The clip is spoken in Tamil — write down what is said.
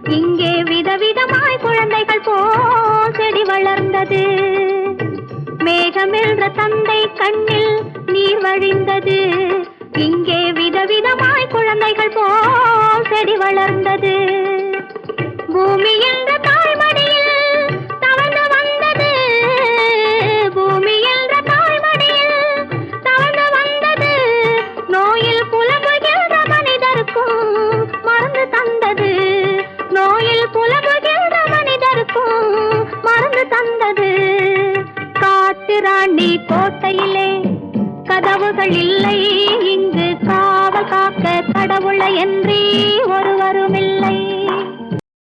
இங்கே விதவிதமாய் குழந்தைகள் போல் செடி வளர்ந்தது. மேகமென்ற தந்தை கண்ணில் நீர் வழிந்தது. இங்கே விதவிதமாய் குழந்தைகள் போல் செடி வளர்ந்தது. பூமி என்ற தாய்மடியில் தவழ்ந்து வந்தது. பூமி என்ற தாய்மடியில் தவழ்ந்து வந்தது. நோயில் புலம்புகின்ற மனிதருக்கும் மருந்து தந்தது. நோயில் புலம்புகின்ற மனிதருக்கும் மருந்து தந்தது. காட்டு ராணி கோட்டையிலே கதவுகள் இல்லை. இங்கு காவல் காக்க கடவுளை என்றே ஒருவரும் இல்லை.